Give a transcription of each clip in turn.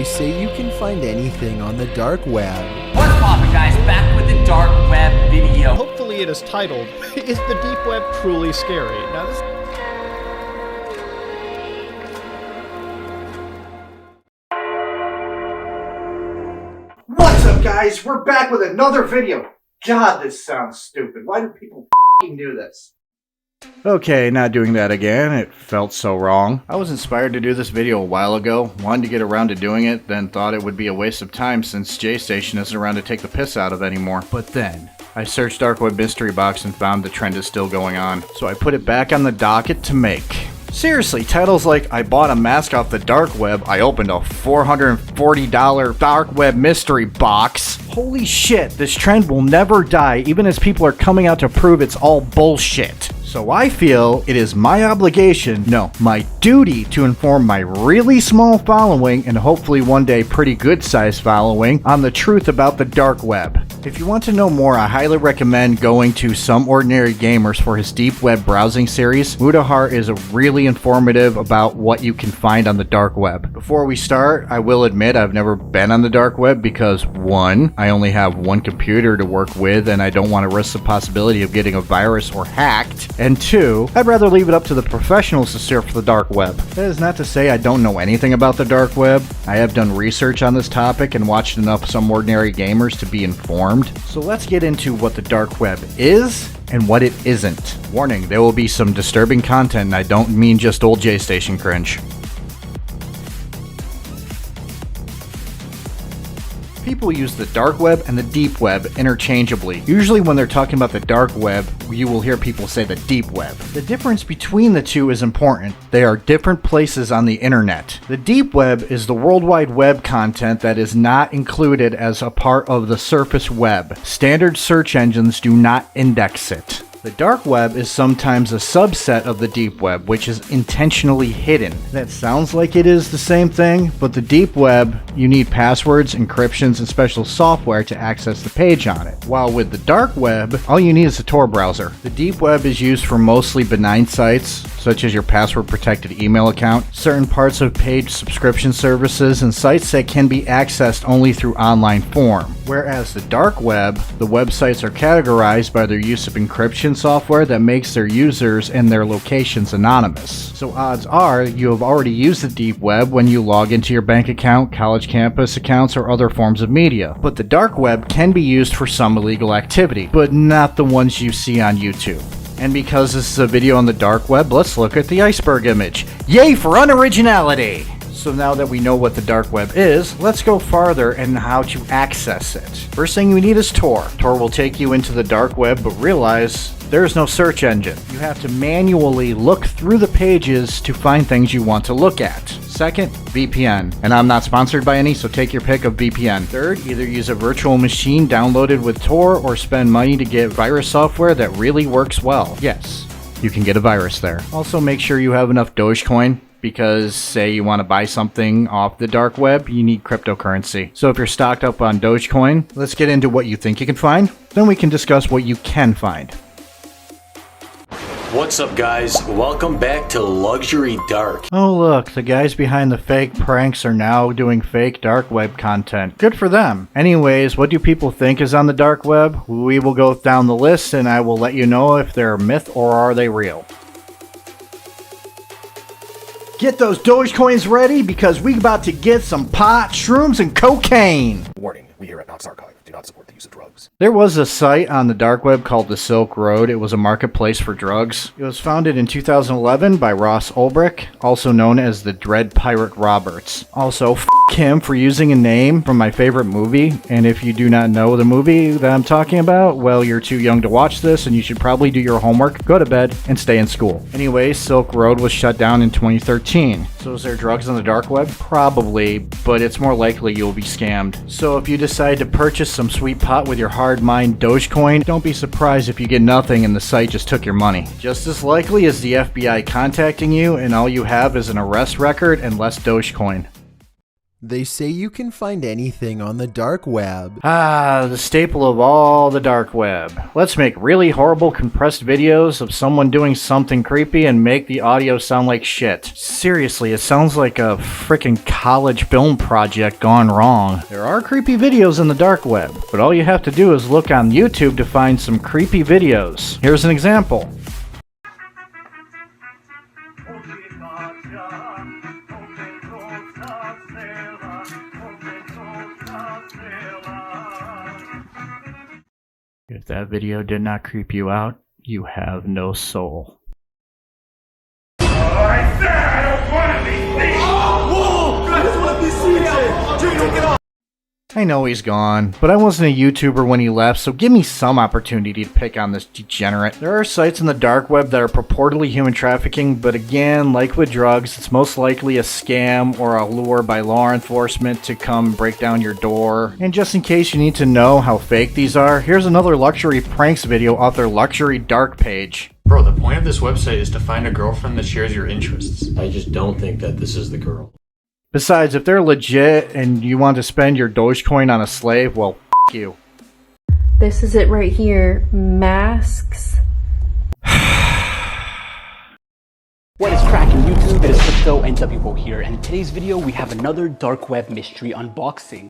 they say you can find anything on the dark web. What's poppin', guys? Back with the dark web video. Hopefully it is titled, Is the Deep Web Truly Scary? Now this... What's up, guys? We're back with another video. God, this sounds stupid. Why do people f***ing do this? Okay, not doing that again. It felt so wrong. I was inspired to do this video a while ago, wanted to get around to doing it, then thought it would be a waste of time since Jaystation isn't around to take the piss out of anymore. But then, I searched Dark Web Mystery Box and found the trend is still going on. So I put it back on the docket to make. Seriously, titles like I bought a mask off the dark web, I opened a $440 dark web mystery box. Holy shit, this trend will never die even as people are coming out to prove it's all bullshit. So I feel it is my obligation, no, my duty to inform my really small following and hopefully one day pretty good sized following on the truth about the dark web. If you want to know more, I highly recommend going to Some Ordinary Gamers for his deep web browsing series. Mudahar is really informative about what you can find on the dark web. Before we start, I will admit I've never been on the dark web because 1, I only have one computer to work with and I don't want to risk the possibility of getting a virus or hacked. And 2, I'd rather leave it up to the professionals to surf the dark web. That is not to say I don't know anything about the dark web. I have done research on this topic and watched enough Some Ordinary Gamers to be informed. So let's get into what the dark web is and what it isn't. Warning, there will be some disturbing content and I don't mean just old Jaystation cringe. People use the dark web and the deep web interchangeably. Usually when they're talking about the dark web, you will hear people say the deep web. The difference between the two is important. They are different places on the internet. The deep web is the World Wide Web content that is not included as a part of the surface web. Standard search engines do not index it. The dark web is sometimes a subset of the deep web, which is intentionally hidden. That sounds like it is the same thing, but the deep web, you need passwords, encryptions, and special software to access the page on it. While with the dark web, all you need is a Tor browser. The deep web is used for mostly benign sites, such as your password-protected email account, certain parts of paid subscription services, and sites that can be accessed only through online form. Whereas the dark web, the websites are categorized by their use of encryption software that makes their users and their locations anonymous. So odds are you have already used the deep web when you log into your bank account, college campus accounts, or other forms of media. But the dark web can be used for some illegal activity, but not the ones you see on YouTube. And because this is a video on the dark web, let's look at the iceberg image. Yay for unoriginality! So now that we know what the dark web is, let's go farther and how to access it. First thing we need is Tor. Tor will take you into the dark web, but realize there's no search engine. You have to manually look through the pages to find things you want to look at. Second, VPN. And I'm not sponsored by any, so take your pick of VPN. Third, either use a virtual machine downloaded with Tor or spend money to get virus software that really works well. Yes, you can get a virus there. Also, make sure you have enough Dogecoin, because say you want to buy something off the dark web, you need cryptocurrency. So if you're stocked up on Dogecoin, let's get into what you think you can find, then we can discuss what you can find. What's up, guys? Welcome back to LuxuryDark. Oh look, the guys behind the fake pranks are now doing fake dark web content. Good for them. Anyways, what do people think is on the dark web? We will go down the list and I will let you know if they're a myth or are they real. Get those Dogecoins ready because we about to get some pot, shrooms, and cocaine. Warning, we here at Nox Archive do not support the use of drugs. There was a site on the dark web called the Silk Road. It was a marketplace for drugs. It was founded in 2011 by Ross Ulbricht, also known as the Dread Pirate Roberts. Also, f*** him for using a name from my favorite movie, and if you do not know the movie that I'm talking about, well, you're too young to watch this, and you should probably do your homework, go to bed, and stay in school. Anyways, Silk Road was shut down in 2013. So is there drugs on the dark web? Probably, but it's more likely you'll be scammed. So if you decide to purchase some sweet pot with your hard-mined Dogecoin, don't be surprised if you get nothing and the site just took your money. Just as likely as the FBI contacting you and all you have is an arrest record and less Dogecoin. They say you can find anything on the dark web. Ah, the staple of all the dark web. Let's make really horrible compressed videos of someone doing something creepy and make the audio sound like shit. Seriously, it sounds like a frickin' college film project gone wrong. There are creepy videos in the dark web, but all you have to do is look on YouTube to find some creepy videos. Here's an example. If that video did not creep you out, you have no soul. I said I don't want to be seen! Whoa! I just want to be seen! Jay, don't get off! I know he's gone, but I wasn't a YouTuber when he left, so give me some opportunity to pick on this degenerate. There are sites in the dark web that are purportedly human trafficking, but again, like with drugs, it's most likely a scam or a lure by law enforcement to come break down your door. And just in case you need to know how fake these are, here's another luxury pranks video off their LuxuryDark page. Bro, the point of this website is to find a girlfriend that shares your interests. I just don't think that this is the girl. Besides, if they're legit and you want to spend your Dogecoin on a slave, well, f*** you. This is it right here. Masks. What is cracking YouTube? It is Crypto and WO here, and in today's video we have another dark web mystery unboxing.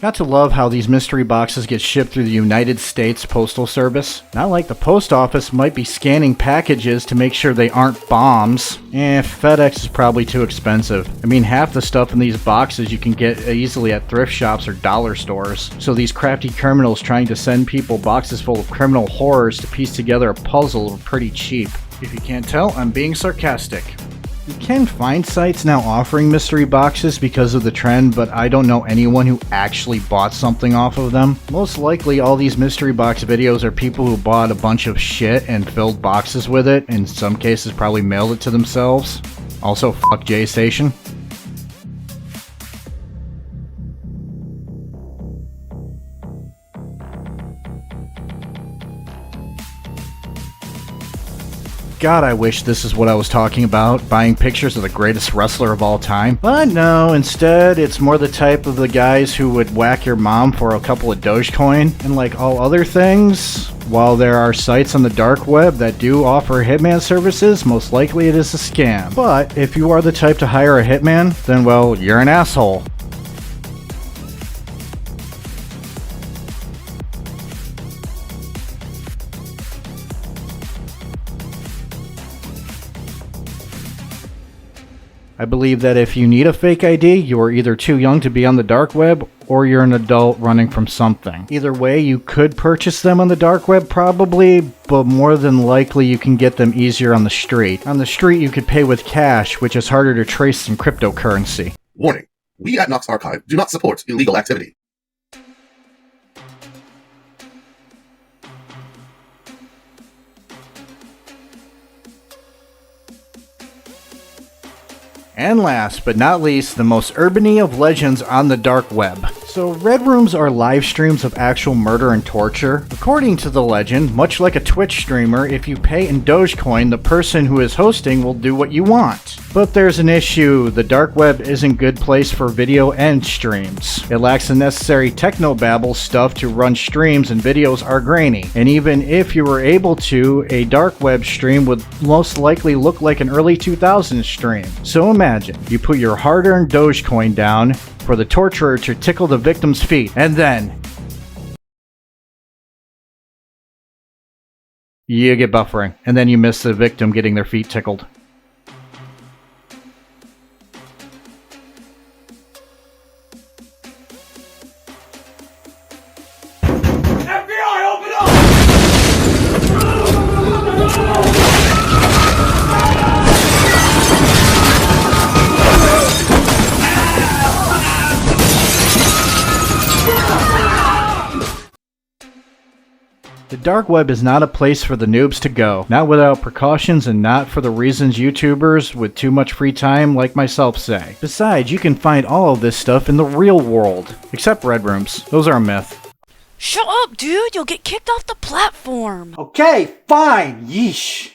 Got to love how these mystery boxes get shipped through the United States Postal Service. Not like the post office might be scanning packages to make sure they aren't bombs. FedEx is probably too expensive. I mean, half the stuff in these boxes you can get easily at thrift shops or dollar stores. So these crafty criminals trying to send people boxes full of criminal horrors to piece together a puzzle are pretty cheap. If you can't tell, I'm being sarcastic. You can find sites now offering mystery boxes because of the trend, but I don't know anyone who actually bought something off of them. Most likely all these mystery box videos are people who bought a bunch of shit and filled boxes with it, in some cases probably mailed it to themselves. Also, fuck Jaystation. God, I wish this is what I was talking about, buying pictures of the greatest wrestler of all time. But no, instead, it's more the type of the guys who would whack your mom for a couple of Dogecoin. And like all other things, while there are sites on the dark web that do offer hitman services, most likely it is a scam. But if you are the type to hire a hitman, then well, you're an asshole. I believe that if you need a fake ID, you are either too young to be on the dark web, or you're an adult running from something. Either way, you could purchase them on the dark web probably, but more than likely you can get them easier on the street. On the street you could pay with cash, which is harder to trace than cryptocurrency. Warning, we at Nox Archive do not support illegal activity. And last but not least, the most urban-y of legends on the dark web. So red rooms are live streams of actual murder and torture. According to the legend, much like a Twitch streamer, if you pay in Dogecoin, the person who is hosting will do what you want. But there's an issue. The dark web isn't a good place for video and streams. It lacks the necessary technobabble stuff to run streams, and videos are grainy. And even if you were able to, a dark web stream would most likely look like an early 2000s stream. So imagine, you put your hard-earned Dogecoin down for the torturer to tickle the victim's feet, and then you get buffering, and then you miss the victim getting their feet tickled. FBI, open up! The dark web is not a place for the noobs to go, not without precautions and not for the reasons YouTubers with too much free time like myself say. Besides, you can find all of this stuff in the real world, except red rooms. Those are a myth. Shut up, dude! You'll get kicked off the platform! Okay, fine, yeesh.